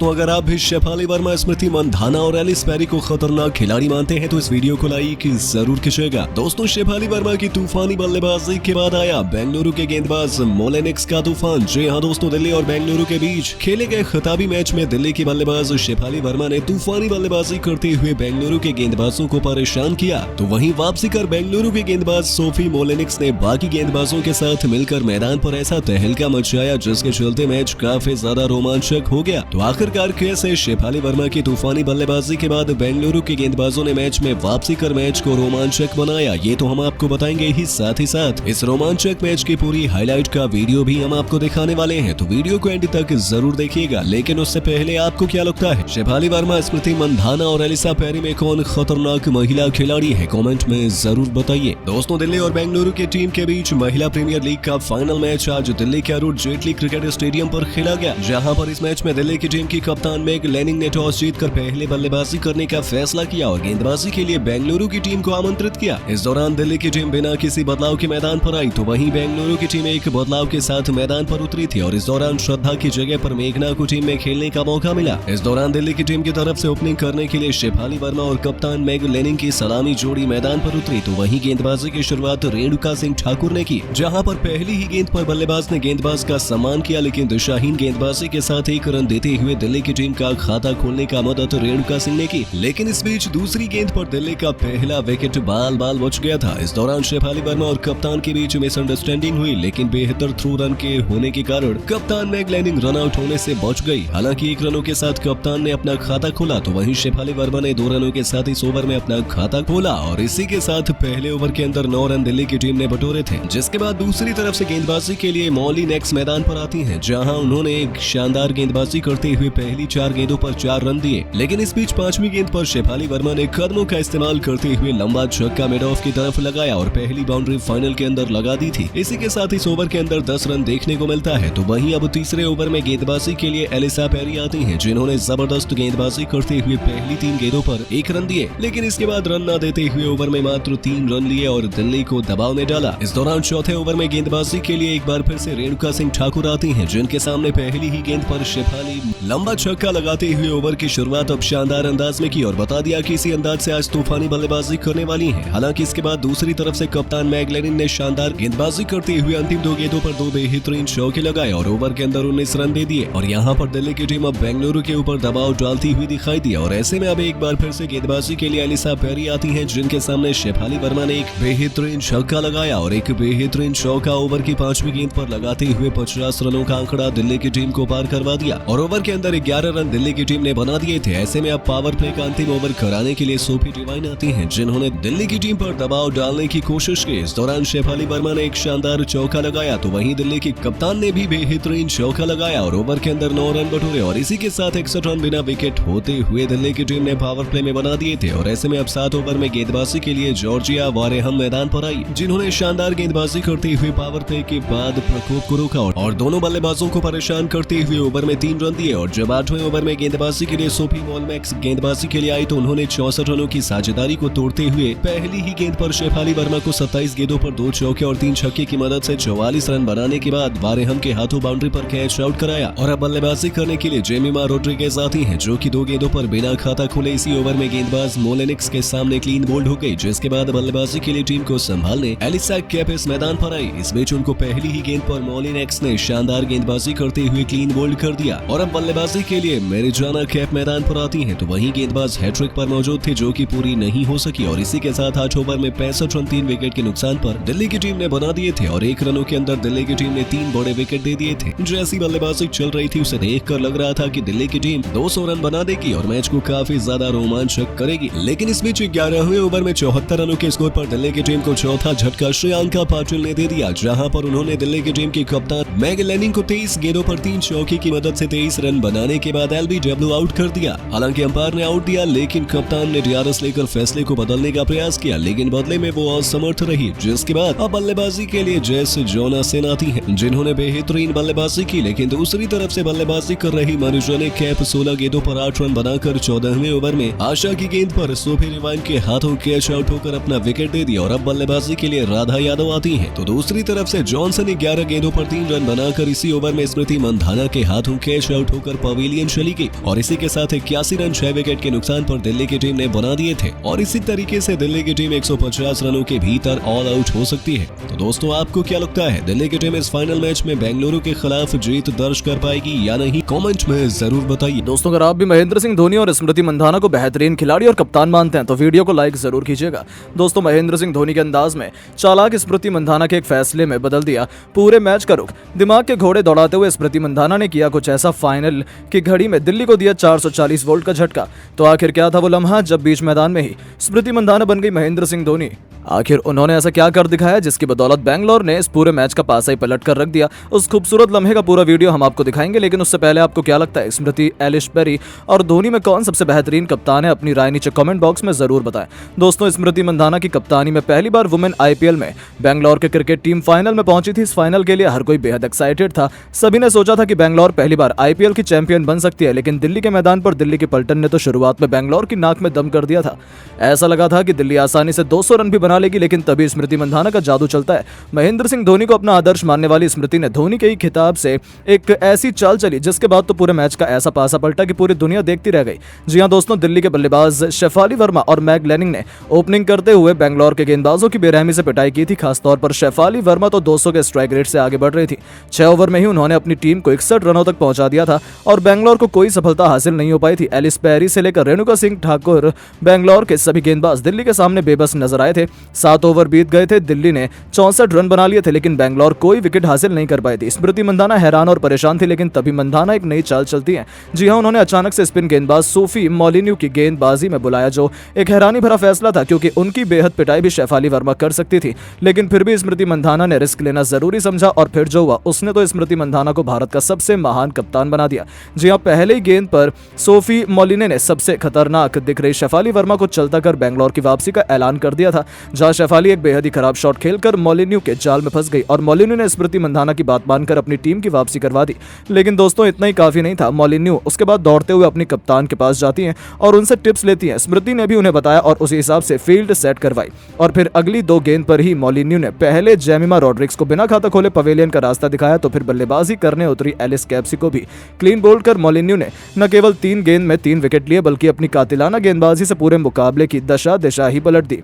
दोस्तों, अगर आप भी शेफाली वर्मा, स्मृति मंधाना और एलिस पेरी को खतरनाक खिलाड़ी मानते हैं तो इस वीडियो को लाइक जरूर कीजिएगा। दोस्तों, शेफाली वर्मा की तूफानी बल्लेबाजी के बाद आया बेंगलुरु के गेंदबाज मोलेनिक्स का तूफान। जी हां दोस्तों, दिल्ली और बेंगलुरु के बीच खेले गए खिताबी मैच में दिल्ली की बल्लेबाज शेफाली वर्मा ने तूफानी बल्लेबाजी करते हुए बेंगलुरु के गेंदबाजों को परेशान किया। तो वहीं वापसी कर बेंगलुरु के गेंदबाज सोफी मोलेनिक्स ने बाकी गेंदबाजों के साथ मिलकर मैदान पर ऐसा तहलका मचाया जिसके चलते मैच काफी ज्यादा रोमांचक हो गया। तो आखिरकार कैसे शेफाली वर्मा की तूफानी बल्लेबाजी के बाद बेंगलुरु के गेंदबाजों ने मैच में वापसी कर मैच को रोमांचक बनाया, ये तो हम आपको बताएंगे ही साथ इस रोमांचक मैच की पूरी हाईलाइट का वीडियो भी हम आपको दिखाने वाले हैं। तो वीडियो को एंड तक जरूर देखिएगा। लेकिन उससे पहले आपको क्या लगता है, शेफाली वर्मा, स्मृति मंधाना और एलिसा पेरी में कौन खतरनाक महिला खिलाड़ी है? कमेंट में जरूर बताइए। दोस्तों, दिल्ली और बेंगलुरु की टीम के बीच महिला प्रीमियर लीग का फाइनल मैच आज दिल्ली के अरुण जेटली क्रिकेट स्टेडियम पर खेला गया, जहां पर इस मैच में दिल्ली की टीम की कप्तान मेग लेनिंग ने टॉस जीतकर पहले बल्लेबाजी करने का फैसला किया और गेंदबाजी के लिए बेंगलुरु की टीम को आमंत्रित किया। इस दौरान दिल्ली की टीम बिना किसी बदलाव के मैदान पर आई, तो वहीं बेंगलुरु की टीम एक बदलाव के साथ मैदान पर उतरी थी और इस दौरान श्रद्धा की जगह पर मेघना को टीम में खेलने का मौका मिला। इस दौरान दिल्ली की टीम की तरफ से ओपनिंग करने के लिए शेफाली वर्मा और कप्तान मेग लेनिंग की सलामी जोड़ी मैदान पर उतरी, तो वहीं गेंदबाजी की शुरुआत रेणुका सिंह ठाकुर ने की, जहां पर पहली ही गेंद पर बल्लेबाज ने गेंदबाज का सम्मान किया, लेकिन दिशाहीन गेंदबाजी के साथ एक रन देते हुए दिल्ली की टीम का खाता खोलने का मदद रेणुका सिंह ने की। लेकिन इस बीच दूसरी गेंद पर दिल्ली का पहला विकेट बाल बच गया था। इस दौरान शेफाली वर्मा और कप्तान के बीच मिसअंडरस्टैंडिंग हुई, लेकिन बेहतर थ्रू रन के होने के कारण कप्तान मेग लेनिंग रन आउट होने से बच गई। हालांकि 1 रनों के साथ कप्तान ने अपना खाता खोला, तो वहीं शेफाली वर्मा ने 2 रनों के साथ इस ओवर में अपना खाता खोला और इसी के साथ पहले ओवर के अंदर 9 रन दिल्ली की टीम ने बटोरे थे। जिसके बाद दूसरी तरफ से गेंदबाजी के लिए मोलिनेक्स मैदान पर आती हैं, जहां उन्होंने एक शानदार गेंदबाजी करते हुए पहली 4 गेंदों पर 4 रन दिए। लेकिन इस बीच 5वीं गेंद पर शेफाली वर्मा ने कदमों का इस्तेमाल करते हुए लंबा छक्का मिड ऑफ की तरफ लगाया और पहली बाउंड्री फाइनल के अंदर लगा दी थी। इसी के साथ इस ओवर के अंदर 10 रन देखने को मिलता है। तो वहीं अब तीसरे ओवर में गेंदबाजी के लिए एलिसा पेरी आती हैं, जिन्होंने जबरदस्त गेंदबाजी करते हुए पहली 3 गेंदों पर 1 रन दिए, लेकिन इसके बाद रन न देते हुए ओवर में मात्र 3 रन लिए और दिल्ली को दबाव में डाला। इस दौरान चौथे ओवर में गेंदबाजी के लिए एक बार फिर से रेणुका सिंह ठाकुर आती हैं, जिनके सामने पहली ही गेंद पर शेफाली लंबा छक्का लगाते हुए ओवर की शुरुआत अब शानदार अंदाज में की और बता दिया कि इसी अंदाज से आज तूफानी बल्लेबाजी करने वाली हैं। हालांकि इसके बाद दूसरी तरफ से कप्तान मेग लेनिंग ने शानदार गेंदबाजी करते हुए अंतिम 2 गेंदों पर 2 बेहतरीन चौके लगाए और ओवर के अंदर 19 रन दे दिए और यहां पर दिल्ली की टीम अब बेंगलुरु के ऊपर दबाव डालती हुई दिखाई दी और ऐसे में अब एक बार फिर से गेंदबाजी के लिए एलिसा पेरी आती हैं, जिनके सामने शेफाली वर्मा ने एक बेहतरीन छक्का लगाया और एक बेहतरीन चौका ओवर की 5वीं गेंद पर लगाते हुए 50 रनों का आंकड़ा दिल्ली की टीम को पार करवा दिया और ओवर के अंदर 11 रन दिल्ली की टीम ने बना दिए थे। ऐसे में अब पावर प्ले का अंतिम ओवर कराने के लिए सोफी डिवाइन आती हैं, जिन्होंने दिल्ली की टीम पर दबाव डालने की कोशिश की। इस दौरान शेफाली वर्मा ने एक शानदार चौका लगाया, तो वहीं दिल्ली के कप्तान ने भी बेहतरीन चौका लगाया और ओवर के अंदर 9 रन बटोरे और इसी के साथ 61 रन बिना विकेट होते हुए दिल्ली की टीम ने पावर प्ले में बना दिए थे और ऐसे में अब 7 ओवर में गेंदबाजी के लिए जॉर्जिया वारेहम मैदान पर आई, जिन्होंने शानदार गेंदबाजी करते हुए पावर प्ले के बाद प्रकोप को रोका और दोनों बल्लेबाजों को परेशान करते हुए ओवर में 3 रन दिए और जब 8वें ओवर में गेंदबाजी के लिए सोफी मोलमैक्स गेंदबाजी के लिए आई, तो उन्होंने 64 रनों की साझेदारी को तोड़ते हुए पहली ही गेंद पर शेफाली वर्मा को 27 गेंदों पर 2 चौके और 3 छक्के की मदद से 44 रन बनाने के बाद वारेहम के हाथों बाउंड्री पर कैच आउट कराया और अब बल्लेबाजी करने के लिए जेमिमा रोड्रिगेज आती हैं, जो कि 2 गेंदों पर बिना खाता खोले इसी ओवर में गेंदबाज मोलेनिक्स के सामने क्लीन बोल्ड हो गई, जिसके बाद बल्लेबाजी के लिए टीम को संभालने एलिसा केपेस मैदान पर आई। इस बीच उनको पहली ही गेंद पर मोलिनेक्स ने शानदार गेंदबाजी करते हुए क्लीन बोल्ड कर दिया और अब बल्लेबाजी के लिए मेरिजाना कैप मैदान पर आती हैं, तो वहीं गेंदबाज हैट्रिक पर मौजूद थे, जो कि पूरी नहीं हो सकी और इसी के साथ 8 ओवर में 65 रन 3 विकेट के नुकसान पर दिल्ली की टीम ने बना दिए थे और 1 रनों के अंदर दिल्ली की टीम ने 3 बड़े विकेट दे दिए थे। जैसी बल्लेबाजी चल रही थी उसे देखकर लग रहा था कि दिल्ली की टीम 200 रन बना देगी और मैच को काफी ज्यादा रोमांचक करेगी, लेकिन इस बीच 11वें ओवर में 74 रनों के स्कोर पर दिल्ली की टीम को चौथा झटका श्रेयांका पाटिल ने दे दिया, जहां पर उन्होंने दिल्ली की टीम की कप्तान मेग लेनिंग को 23 गेंदों पर 3 चौके की मदद से 23 रन बनाने के बाद एलबीडब्ल्यू आउट कर दिया। हालांकि अंपायर ने आउट दिया, लेकिन कप्तान ने डीआरएस लेकर फैसले को बदलने का प्रयास किया, लेकिन बदले में वो असमर्थ रही, जिसके बाद अब बल्लेबाजी के लिए जेस जोनासन आती हैं, जिन्होंने बेहतरीन बल्लेबाजी की। लेकिन दूसरी तरफ से बल्लेबाजी कर रही मरिजाना कैप 16 गेंदों पर 8 रन बनाकर 14वें ओवर में आशा की गेंद पर सोफी डिवाइन के हाथों कैच आउट होकर अपना विकेट दे दिया और अब बल्लेबाजी के लिए राधा यादव आती हैं। तो दूसरी तरफ से जॉनसन 11 गेंदों पर 3 रन बनाकर इसी ओवर में स्मृति मंधाना के हाथों कैच आउट होकर पवेलियन चली गई और इसी के साथ 81 रन 6 विकेट के नुकसान पर दिल्ली की टीम ने बना दिए थे और इसी तरीके से दिल्ली की टीम 150 रनों के भीतर ऑल आउट हो सकती है। तो दोस्तों आपको क्या लगता है, दिल्ली की टीम इस फाइनल मैच में बेंगलुरु के खिलाफ जीत दर्ज कर पाएगी या नहीं? कमेंट में जरूर बताइए। दोस्तों अगर आप भी महेंद्र सिंह धोनी और स्मृति मंधाना को बेहतरीन खिलाड़ी और कप्तान मानते हैं तो वीडियो को लाइक जरूर कीजिएगा। दोस्तों महेंद्र सिंह धोनी के अंदाज में चालाक स्मृति मंधाना के एक फैसले में बदल दिया पूरे मैच का रुख। दिमाग के घोड़े दौड़ाते हुए स्मृति मंधाना ने किया कुछ ऐसा फाइनल की घड़ी में दिल्ली को दिया 440 वोल्ट का झटका। तो आखिर क्या था वो लम्हा जब बीच मैदान में ही स्मृति मंधाना बन गई महेंद्र सिंह धोनी? आखिर उन्होंने ऐसा क्या कर दिखाया जिसकी बदौलत बेंगलोर ने इस पूरे मैच का पासा ही पलट कर रख दिया? उस खूबसूरत लम्हे का पूरा वीडियो हम आपको दिखाएंगे, लेकिन उससे पहले आपको क्या लगता है स्मृति, एलिस पेरी और धोनी में कौन सबसे बेहतरीन कप्तान है? अपनी राय नीचे कमेंट बॉक्स में जरूर बताएं। दोस्तों स्मृति मंधाना की कप्तानी में पहली बार वुमेन आईपीएल में बेंगलोर की क्रिकेट टीम फाइनल में पहुंची थी। इस फाइनल के लिए हर कोई बेहद एक्साइटेड था। सभी ने सोचा था कि बेंगलोर पहली बार आईपीएल की चैंपियन बन सकती है, लेकिन दिल्ली के मैदान पर दिल्ली की पलटन ने तो शुरुआत में बेंगलोर की नाक में दम कर दिया था। ऐसा लगा था कि दिल्ली आसानी से 200 रन भी बना लेगी, लेकिन तभी स्मृति मंधाना का जादू चलता है। महेंद्र सिंह धोनी को अपना आदर्श मानने वाली स्मृति ने धोनी के ही खिताब से एक ऐसी चाल चली जिसके बाद तो पूरे मैच का ऐसा पासा पलटा कि पूरी दुनिया देखती रह गई। जी हां दोस्तों, दिल्ली के बल्लेबाज शेफाली वर्मा और मैग लेनिंग ने ओपनिंग करते हुए बेंगलोर के गेंदबाजों की बेरहमी से पिटाई की थी। खासतौर पर शेफाली वर्मा तो 200 के स्ट्राइक रेट से आगे बढ़ रही थी। 6 ओवर में ही उन्होंने अपनी टीम को 61 रनों तक पहुंचा दिया था और बेंगलोर को कोई सफलता हासिल नहीं हो पाई थी। एलिस पेरी से लेकर रेणुका सिंह ठाकुर, बेंगलोर के सभी गेंदबाज दिल्ली के सामने बेबस नजर आए थे। 7 ओवर बीत गए थे, दिल्ली ने 64 रन बना लिए थे, लेकिन बेंगलोर कोई विकेट हासिल नहीं कर पाई थी। स्मृति मंधाना हैरान और परेशान थी, लेकिन तभी मंधाना एक नई चाल चलती है। जी हां, उन्होंने अचानक से स्पिन गेंदबाज सोफी मोलिन्यू की गेंदबाजी में बुलाया, जो एक हैरानी भरा फैसला था क्योंकि उनकी बेहद पिटाई भी शेफाली वर्मा कर सकती थी। लेकिन फिर भी स्मृति मंधाना ने रिस्क लेना जरूरी समझा और फिर जो हुआ उसने तो स्मृति मंधाना को भारत का सबसे महान कप्तान बना दिया। जी हां, पहले ही गेंद पर सोफी मोलिन्यू ने सबसे खतरनाक दिख रही शेफाली वर्मा को चलता कर बेंगलोर की वापसी का ऐलान कर दिया था, जहां शेफाली एक बेहद ही खराब शॉट खेलकर मोलिन्यू के जाल में फंस गई और मोलिन्यू ने स्मृति मंधाना की बात मानकर अपनी टीम की वापसी करवा दी। लेकिन दोस्तों इतना ही काफी नहीं था। मोलिन्यू उसके बाद दौड़ते हुए अपनी कप्तान के पास जाती हैं और उनसे टिप्स लेती हैं। स्मृति ने भी उन्हें बताया और उसी हिसाब से फील्ड सेट करवाई और फिर अगली 2 गेंद पर ही मोलिन्यू ने पहले जेमिमा रॉड्रिक्स को बिना खाता खोले पवेलियन का रास्ता दिखाया, तो फिर बल्लेबाजी करने उतरी एलिस कैप्सी को भी क्लीन बोल्ड कर मोलिन्यू ने न केवल 3 गेंद में 3 विकेट लिए बल्कि अपनी कातिलाना गेंदबाजी से पूरे मुकाबले की दिशा ही पलट दी।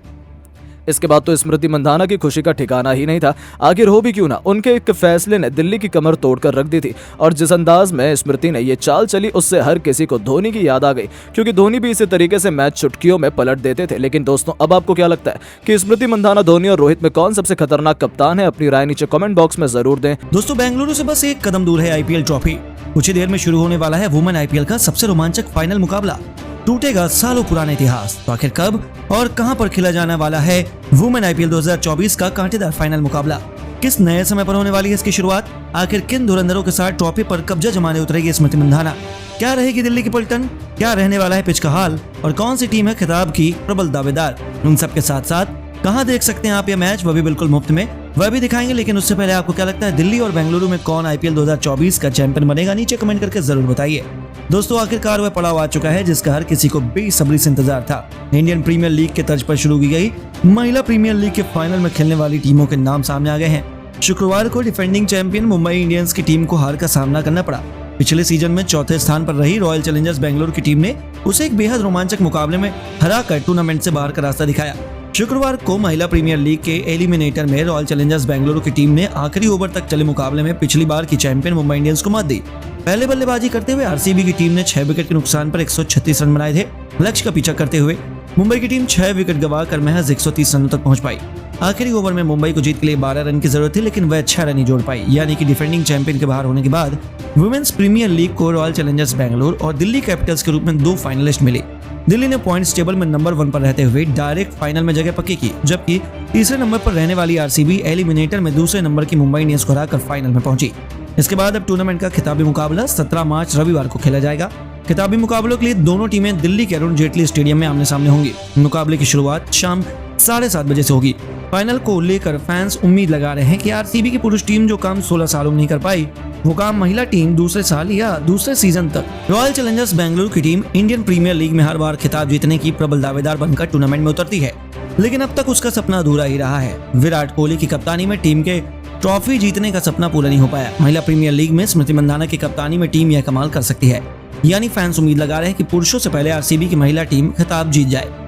इसके बाद तो स्मृति मंधाना की खुशी का ठिकाना ही नहीं था। आखिर हो भी क्यों ना, उनके एक फैसले ने दिल्ली की कमर तोड़कर रख दी थी और जिस अंदाज में स्मृति ने ये चाल चली उससे हर किसी को धोनी की याद आ गई, क्योंकि धोनी भी इसी तरीके से मैच चुटकियों में पलट देते थे। लेकिन दोस्तों अब आपको क्या लगता है कि स्मृति मंधाना, धोनी और रोहित में कौन सबसे खतरनाक कप्तान है? अपनी राय नीचे कमेंट बॉक्स में जरूर दें। दोस्तों बेंगलुरु से बस एक कदम दूर है आईपीएल ट्रॉफी। कुछ ही देर में शुरू होने वाला है वुमेन आईपीएल का सबसे रोमांचक फाइनल मुकाबला। टूटेगा सालों पुराना इतिहास। तो आखिर कब और कहां पर खेला जाने वाला है वुमेन आईपीएल 2024 का कांटेदार फाइनल मुकाबला? किस नए समय पर होने वाली है इसकी शुरुआत? आखिर किन धुरंधरों के साथ ट्रॉफी पर कब्जा जमाने उतरेगी स्मृति मंधाना? क्या रहेगी दिल्ली की पलटन? क्या रहने वाला है पिच का हाल? और कौन सी टीम है खिताब की प्रबल दावेदार? उन सब के साथ साथ कहां देख सकते हैं आप ये मैच, वह भी बिल्कुल मुफ्त में, वह भी दिखाएंगे। लेकिन उससे पहले आपको क्या लगता है दिल्ली और बेंगलुरु में कौन आईपीएल 2024 का चैंपियन बनेगा? नीचे कमेंट करके जरूर बताइए। दोस्तों आखिरकार वह पड़ाव आ चुका है जिसका हर किसी को बेसब्री से इंतजार था। इंडियन प्रीमियर लीग के तर्ज पर शुरू की गई महिला प्रीमियर लीग के फाइनल में खेलने वाली टीमों के नाम सामने आ गए हैं। शुक्रवार को डिफेंडिंग चैंपियन मुंबई इंडियंस की टीम को हार का सामना करना पड़ा। पिछले सीजन में 4थे स्थान पर रही रॉयल चैलेंजर्स बेंगलुरु की टीम ने उसे एक बेहद रोमांचक मुकाबले में हराकर टूर्नामेंट से बाहर का रास्ता दिखाया। शुक्रवार को महिला प्रीमियर लीग के एलिमिनेटर में रॉयल चैलेंजर्स बेंगलुरु की टीम ने आखिरी ओवर तक चले मुकाबले में पिछली बार की चैंपियन मुंबई इंडियंस को मात दी। पहले बल्लेबाजी करते हुए आरसीबी की टीम ने 6 विकेट के नुकसान पर 136 रन बनाए थे। लक्ष्य का पीछा करते हुए मुंबई की टीम 6 विकेट गंवाकर महज 130 रनों तक पहुंच पाई। आखिरी ओवर में मुंबई को जीत के लिए 12 रन की जरूरत थी, लेकिन वह 6 रन ही जोड़ पाई। यानी कि डिफेंडिंग चैंपियन के बाहर होने के बाद वुमेन्स प्रीमियर लीग को रॉयल चैलेंजर्स बेंगलुरु और दिल्ली कैपिटल्स के रूप में 2 फाइनलिस्ट मिले। दिल्ली ने पॉइंट्स टेबल में नंबर 1 पर रहते हुए डायरेक्ट फाइनल में जगह पक्की की, जबकि तीसरे नंबर पर रहने वाली आरसीबी एलिमिनेटर में दूसरे नंबर की मुंबई इंडियंस को हराकर फाइनल में पहुंची। इसके बाद अब टूर्नामेंट का खिताबी मुकाबला 17 मार्च रविवार को खेला जाएगा। खिताबी मुकाबलों के लिए दोनों टीमें दिल्ली के अरुण जेटली स्टेडियम में आमने सामने होंगी। मुकाबले की शुरुआत शाम 7:30 बजे से होगी। फाइनल को लेकर फैंस उम्मीद लगा रहे हैं कि आरसीबी की पुरुष टीम जो काम 16 सालों में नहीं कर पाई, वो काम महिला टीम दूसरे साल या दूसरे सीजन तक। रॉयल चैलेंजर्स बेंगलुरु की टीम इंडियन प्रीमियर लीग में हर बार खिताब जीतने की प्रबल दावेदार बनकर टूर्नामेंट में उतरती है, लेकिन अब तक उसका सपना अधूरा ही रहा है। विराट कोहली की कप्तानी में टीम के ट्रॉफी जीतने का सपना पूरा नहीं हो पाया। महिला प्रीमियर लीग में स्मृति मंधाना की कप्तानी में टीम यह कमाल कर सकती है। यानी फैंस उम्मीद लगा रहे हैं कि पुरुषों से पहले आरसीबी की महिला टीम खिताब जीत जाए।